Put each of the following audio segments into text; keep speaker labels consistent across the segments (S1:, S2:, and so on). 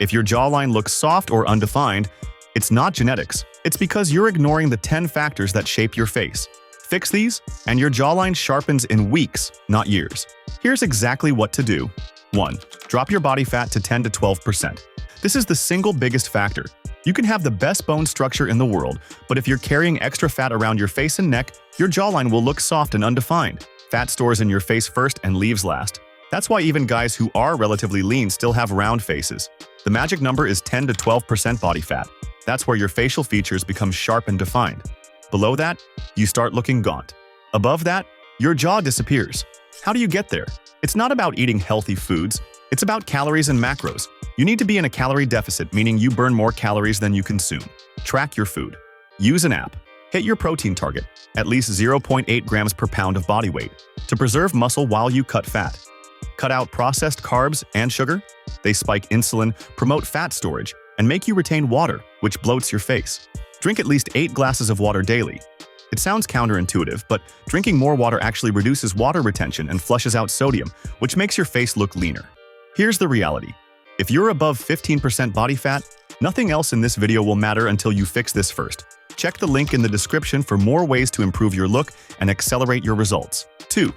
S1: If your jawline looks soft or undefined, it's not genetics. It's because you're ignoring the 10 factors that shape your face. Fix these, and your jawline sharpens in weeks, not years. Here's exactly what to do. 1. Drop your body fat to 10 to 12%. This is the single biggest factor. You can have the best bone structure in the world, but if you're carrying extra fat around your face and neck, your jawline will look soft and undefined. Fat stores in your face first and leaves last. That's why even guys who are relatively lean still have round faces. The magic number is 10 to 12% body fat. That's where your facial features become sharp and defined. Below that, you start looking gaunt. Above that, your jaw disappears. How do you get there? It's not about eating healthy foods. It's about calories and macros. You need to be in a calorie deficit, meaning you burn more calories than you consume. Track your food. Use an app. Hit your protein target, at least 0.8 grams per pound of body weight, to preserve muscle while you cut fat. Cut out processed carbs and sugar. They spike insulin, promote fat storage, and make you retain water, which bloats your face. Drink at least 8 glasses of water daily. It sounds counterintuitive, but drinking more water actually reduces water retention and flushes out sodium, which makes your face look leaner. Here's the reality. If you're above 15% body fat, nothing else in this video will matter until you fix this first. Check the link in the description for more ways to improve your look and accelerate your results. 2.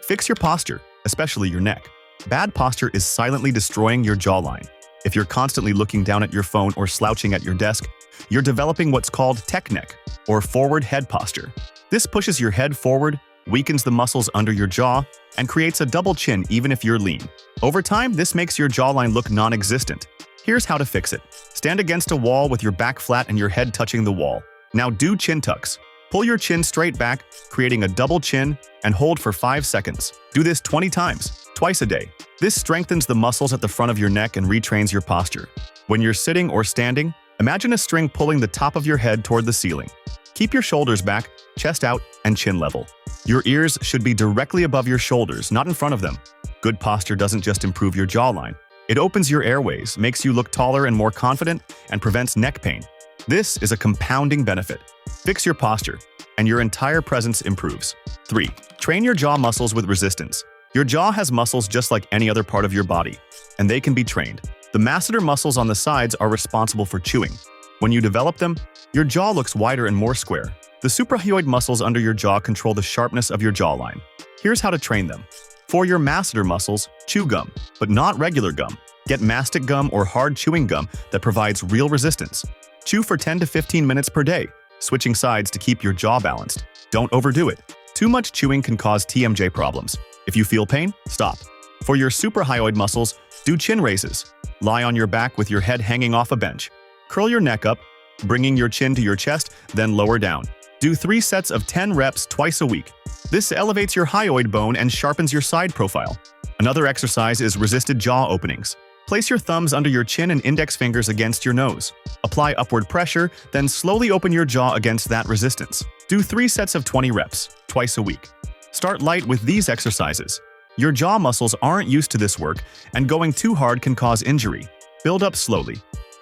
S1: Fix your posture, especially your neck. Bad posture is silently destroying your jawline. If you're constantly looking down at your phone or slouching at your desk, you're developing what's called tech neck, or forward head posture. This pushes your head forward, weakens the muscles under your jaw, and creates a double chin even if you're lean. Over time, this makes your jawline look non-existent. Here's how to fix it. Stand against a wall with your back flat and your head touching the wall. Now do chin tucks. Pull your chin straight back, creating a double chin, and hold for 5 seconds. Do this 20 times, twice a day. This strengthens the muscles at the front of your neck and retrains your posture. When you're sitting or standing, imagine a string pulling the top of your head toward the ceiling. Keep your shoulders back, chest out, and chin level. Your ears should be directly above your shoulders, not in front of them. Good posture doesn't just improve your jawline. It opens your airways, makes you look taller and more confident, and prevents neck pain. This is a compounding benefit. Fix your posture, and your entire presence improves. 3. Train your jaw muscles with resistance. Your jaw has muscles just like any other part of your body, and they can be trained. The masseter muscles on the sides are responsible for chewing. When you develop them, your jaw looks wider and more square. The suprahyoid muscles under your jaw control the sharpness of your jawline. Here's how to train them. For your masseter muscles, chew gum, but not regular gum. Get mastic gum or hard chewing gum that provides real resistance. Chew for 10 to 15 minutes per day, switching sides to keep your jaw balanced. Don't overdo it. Too much chewing can cause TMJ problems. If you feel pain, stop. For your suprahyoid muscles, do chin raises. Lie on your back with your head hanging off a bench. Curl your neck up, bringing your chin to your chest, then lower down. Do 3 sets of 10 reps twice a week. This elevates your hyoid bone and sharpens your side profile. Another exercise is resisted jaw openings. Place your thumbs under your chin and index fingers against your nose. Apply upward pressure, then slowly open your jaw against that resistance. Do 3 sets of 20 reps, twice a week. Start light with these exercises. Your jaw muscles aren't used to this work, and going too hard can cause injury. Build up slowly.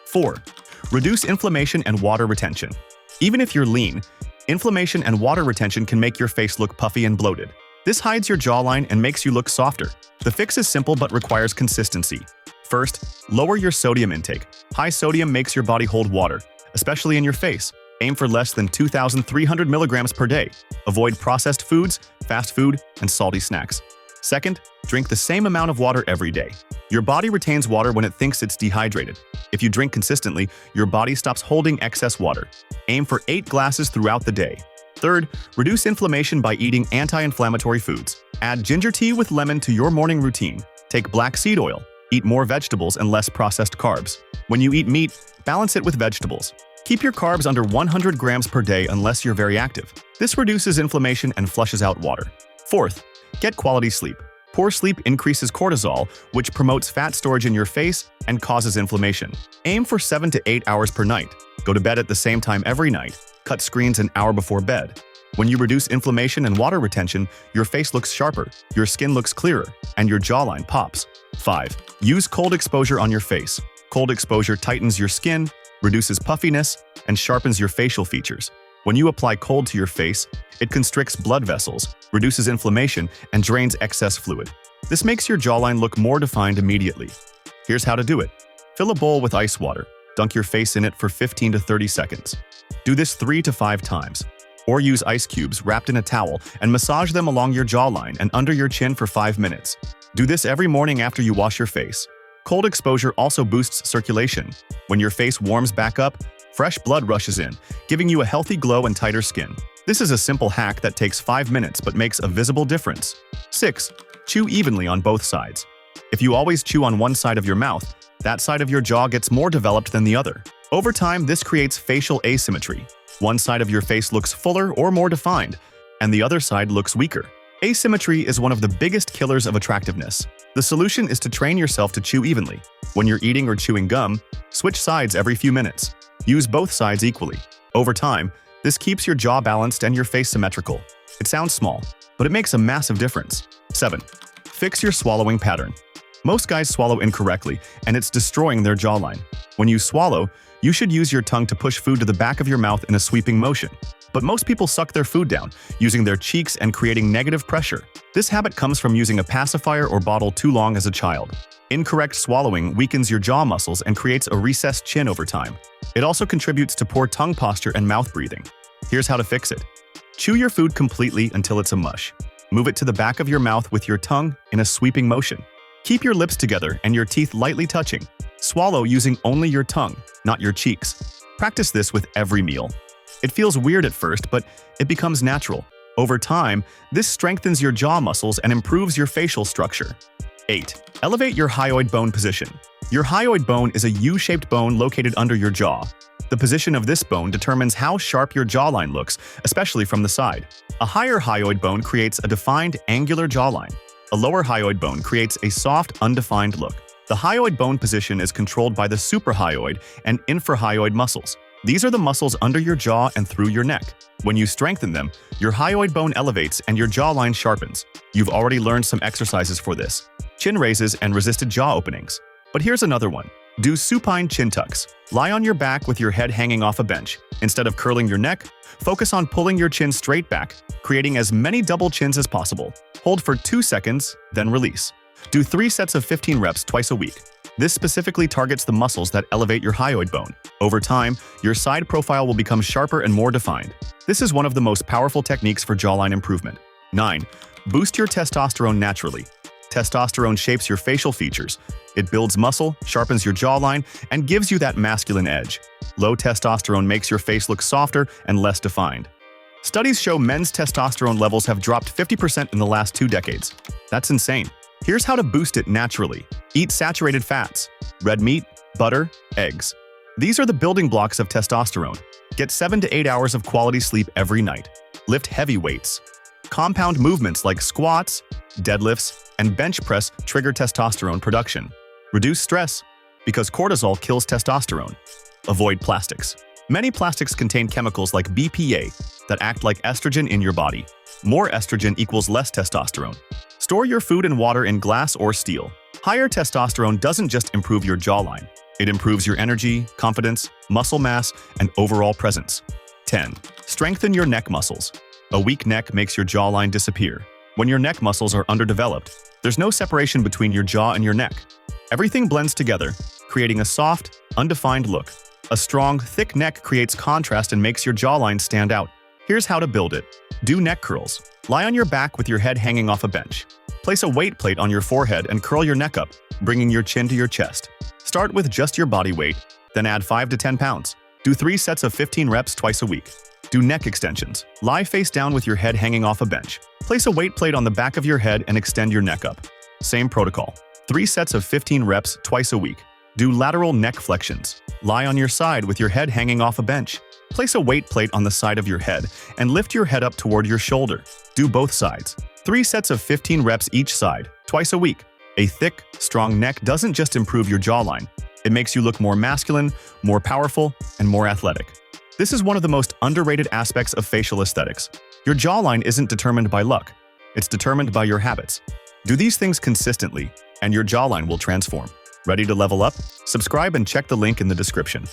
S1: 4. Reduce inflammation and water retention. Even if you're lean, inflammation and water retention can make your face look puffy and bloated. This hides your jawline and makes you look softer. The fix is simple but requires consistency. First, lower your sodium intake. High sodium makes your body hold water, especially in your face. Aim for less than 2,300 milligrams per day. Avoid processed foods, fast food, and salty snacks. Second, drink the same amount of water every day. Your body retains water when it thinks it's dehydrated. If you drink consistently, your body stops holding excess water. Aim for 8 glasses throughout the day. Third, reduce inflammation by eating anti-inflammatory foods. Add ginger tea with lemon to your morning routine. Take black seed oil. Eat more vegetables and less processed carbs. When you eat meat, balance it with vegetables. Keep your carbs under 100 grams per day unless you're very active. This reduces inflammation and flushes out water. Fourth, get quality sleep. Poor sleep increases cortisol, which promotes fat storage in your face and causes inflammation. Aim for 7 to 8 hours per night. Go to bed at the same time every night. Cut screens an hour before bed. When you reduce inflammation and water retention, your face looks sharper, your skin looks clearer, and your jawline pops. 5. Use cold exposure on your face. Cold exposure tightens your skin, reduces puffiness, and sharpens your facial features. When you apply cold to your face, it constricts blood vessels, reduces inflammation, and drains excess fluid. This makes your jawline look more defined immediately. Here's how to do it. Fill a bowl with ice water. Dunk your face in it for 15 to 30 seconds. Do this 3 to 5 times. Or use ice cubes wrapped in a towel and massage them along your jawline and under your chin for 5 minutes. Do this every morning after you wash your face. Cold exposure also boosts circulation. When your face warms back up, fresh blood rushes in, giving you a healthy glow and tighter skin. This is a simple hack that takes 5 minutes but makes a visible difference. 6. Chew evenly on both sides. If you always chew on one side of your mouth, that side of your jaw gets more developed than the other. Over time, this creates facial asymmetry. One side of your face looks fuller or more defined, and the other side looks weaker. Asymmetry is one of the biggest killers of attractiveness. The solution is to train yourself to chew evenly. When you're eating or chewing gum, switch sides every few minutes. Use both sides equally. Over time, this keeps your jaw balanced and your face symmetrical. It sounds small, but it makes a massive difference. 7. Fix your swallowing pattern. Most guys swallow incorrectly, and it's destroying their jawline. When you swallow, you should use your tongue to push food to the back of your mouth in a sweeping motion. But most people suck their food down, using their cheeks and creating negative pressure. This habit comes from using a pacifier or bottle too long as a child. Incorrect swallowing weakens your jaw muscles and creates a recessed chin over time. It also contributes to poor tongue posture and mouth breathing. Here's how to fix it. Chew your food completely until it's a mush. Move it to the back of your mouth with your tongue in a sweeping motion. Keep your lips together and your teeth lightly touching. Swallow using only your tongue, not your cheeks. Practice this with every meal. It feels weird at first, but it becomes natural. Over time, this strengthens your jaw muscles and improves your facial structure. 8. Elevate your hyoid bone position. Your hyoid bone is a U-shaped bone located under your jaw. The position of this bone determines how sharp your jawline looks, especially from the side. A higher hyoid bone creates a defined, angular jawline. A lower hyoid bone creates a soft, undefined look. The hyoid bone position is controlled by the suprahyoid and infrahyoid muscles. These are the muscles under your jaw and through your neck. When you strengthen them, your hyoid bone elevates and your jawline sharpens. You've already learned some exercises for this: chin raises and resisted jaw openings. But here's another one. Do supine chin tucks. Lie on your back with your head hanging off a bench. Instead of curling your neck, focus on pulling your chin straight back, creating as many double chins as possible. Hold for 2 seconds, then release. Do 3 sets of 15 reps twice a week. This specifically targets the muscles that elevate your hyoid bone. Over time, your side profile will become sharper and more defined. This is one of the most powerful techniques for jawline improvement. 9. Boost your testosterone naturally. Testosterone shapes your facial features. It builds muscle, sharpens your jawline, and gives you that masculine edge. Low testosterone makes your face look softer and less defined. Studies show men's testosterone levels have dropped 50% in the last 2 decades. That's insane. Here's how to boost it naturally. Eat saturated fats, red meat, butter, eggs. These are the building blocks of testosterone. Get 7 to 8 hours of quality sleep every night. Lift heavy weights. Compound movements like squats, deadlifts, and bench press trigger testosterone production. Reduce stress, because cortisol kills testosterone. Avoid plastics. Many plastics contain chemicals like BPA that act like estrogen in your body. More estrogen equals less testosterone. Store your food and water in glass or steel. Higher testosterone doesn't just improve your jawline. It improves your energy, confidence, muscle mass, and overall presence. 10. Strengthen your neck muscles. A weak neck makes your jawline disappear. When your neck muscles are underdeveloped, there's no separation between your jaw and your neck. Everything blends together, creating a soft, undefined look. A strong, thick neck creates contrast and makes your jawline stand out. Here's how to build it. Do neck curls. Lie on your back with your head hanging off a bench. Place a weight plate on your forehead and curl your neck up, bringing your chin to your chest. Start with just your body weight, then add 5 to 10 pounds. Do 3 sets of 15 reps twice a week. Do neck extensions. Lie face down with your head hanging off a bench. Place a weight plate on the back of your head and extend your neck up. Same protocol. 3 sets of 15 reps twice a week. Do lateral neck flexions. Lie on your side with your head hanging off a bench. Place a weight plate on the side of your head and lift your head up toward your shoulder. Do both sides. 3 sets of 15 reps each side, twice a week. A thick, strong neck doesn't just improve your jawline. It makes you look more masculine, more powerful, and more athletic. This is one of the most underrated aspects of facial aesthetics. Your jawline isn't determined by luck. It's determined by your habits. Do these things consistently, and your jawline will transform. Ready to level up? Subscribe and check the link in the description.